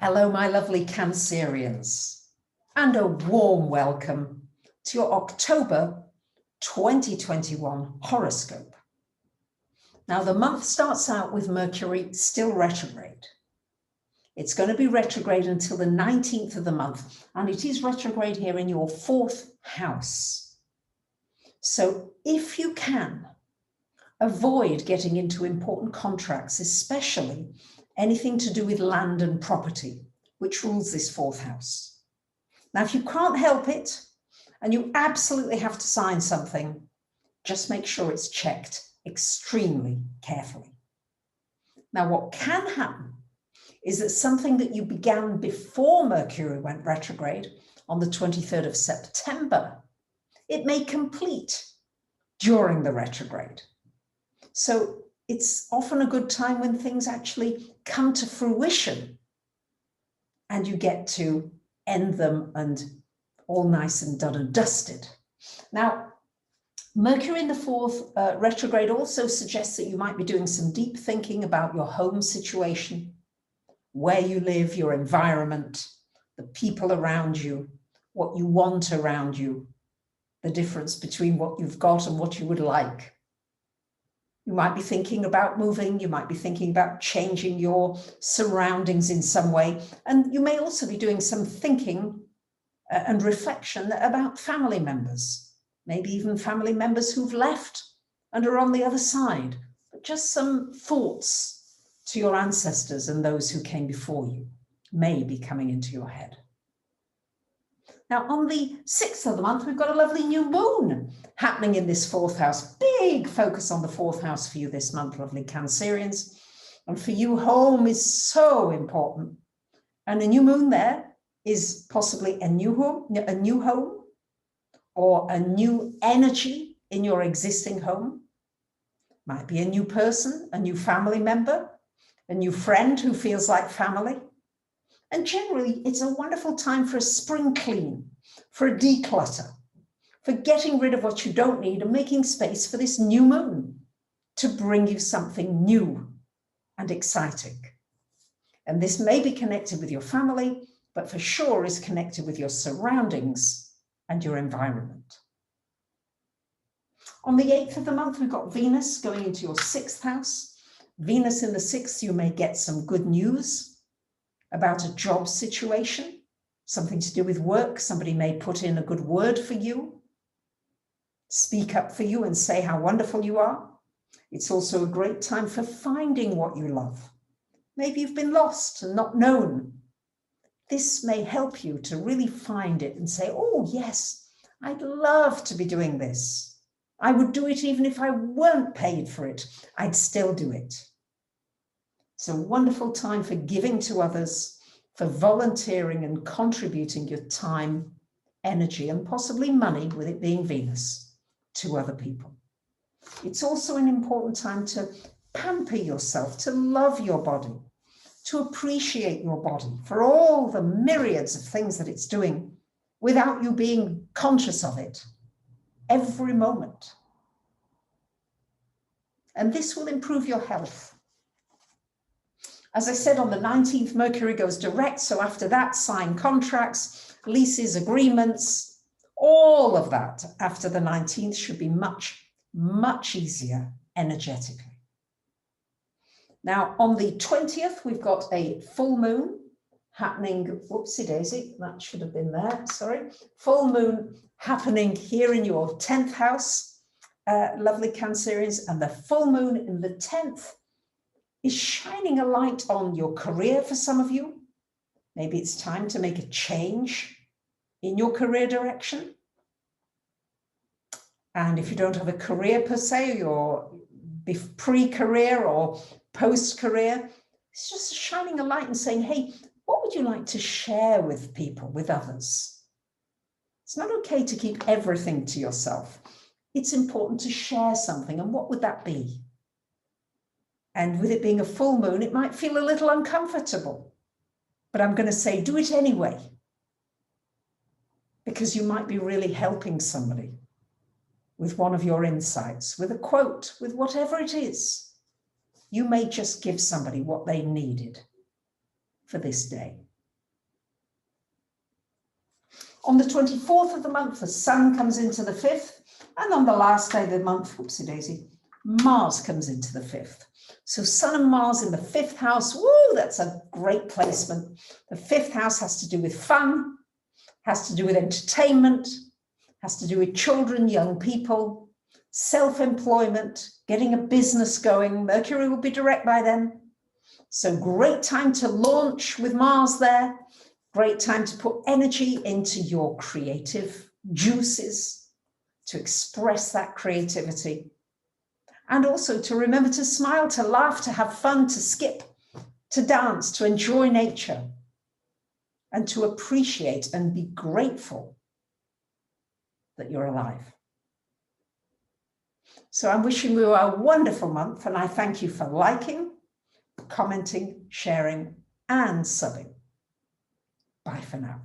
Hello, my lovely Cancerians, and a warm welcome to your October 2021 horoscope. Now, the month starts out with Mercury still retrograde. It's going to be retrograde until the 19th of the month, and it is retrograde here in your 4th house. So if you can, avoid getting into important contracts, especially anything to do with land and property, which rules this 4th house. Now, if you can't help it and you absolutely have to sign something, just make sure it's checked extremely carefully. Now, what can happen is that something that you began before Mercury went retrograde on the 23rd of September, it may complete during the retrograde. So it's often a good time when things actually come to fruition and you get to end them and all nice and done and dusted. Now, Mercury in the 4th retrograde also suggests that you might be doing some deep thinking about your home situation, where you live, your environment, the people around you, what you want around you, the difference between what you've got and what you would like. You might be thinking about moving, you might be thinking about changing your surroundings in some way, and you may also be doing some thinking and reflection about family members, maybe even family members who've left and are on the other side, but just some thoughts to your ancestors and those who came before you may be coming into your head. Now, on the 6th of the month, we've got a lovely new moon happening in this 4th house. Big focus on the 4th house for you this month, lovely Cancerians. And for you, home is so important. And a new moon there is possibly a new home, or a new energy in your existing home. Might be a new person, a new family member, a new friend who feels like family. And generally, it's a wonderful time for a spring clean, for a declutter, for getting rid of what you don't need and making space for this new moon to bring you something new and exciting. And this may be connected with your family, but for sure is connected with your surroundings and your environment. On the 8th of the month, we've got Venus going into your 6th house. Venus in the 6th, you may get some good news about a job situation, something to do with work. Somebody may put in a good word for you, speak up for you and say how wonderful you are. It's also a great time for finding what you love. Maybe you've been lost and not known. This may help you to really find it and say, oh yes, I'd love to be doing this. I would do it even if I weren't paid for it. I'd still do it. It's a wonderful time for giving to others, for volunteering and contributing your time, energy, and possibly money, with it being Venus, to other people. It's also an important time to pamper yourself, to love your body, to appreciate your body for all the myriads of things that it's doing without you being conscious of it every moment. And this will improve your health. As I said, on the 19th, Mercury goes direct. So after that, sign contracts, leases, agreements, all of that after the 19th should be much, much easier energetically. Now, on the 20th, we've got a full moon happening. Whoopsie daisy, that should have been there, sorry. Full moon happening here in your 10th house, lovely Cancerians, and the full moon in the 10th is shining a light on your career for some of you. Maybe it's time to make a change in your career direction. And if you don't have a career per se, your pre-career or post-career, it's just shining a light and saying, hey, what would you like to share with people, with others? It's not okay to keep everything to yourself. It's important to share something. And what would that be? And with it being a full moon, it might feel a little uncomfortable, but I'm going to say do it anyway, because you might be really helping somebody with one of your insights, with a quote, with whatever it is. You may just give somebody what they needed for this day. On the 24th of the month, the Sun comes into the 5th. And on the last day of the month, whoopsie daisy, Mars comes into the 5th. So Sun and Mars in the 5th house, woo, that's a great placement. The 5th house has to do with fun, has to do with entertainment, has to do with children, young people, self-employment, getting a business going. Mercury will be direct by then. So great time to launch with Mars there. Great time to put energy into your creative juices, to express that creativity. And also to remember to smile, to laugh, to have fun, to skip, to dance, to enjoy nature, and to appreciate and be grateful that you're alive. So I'm wishing you a wonderful month, and I thank you for liking, commenting, sharing, and subbing. Bye for now.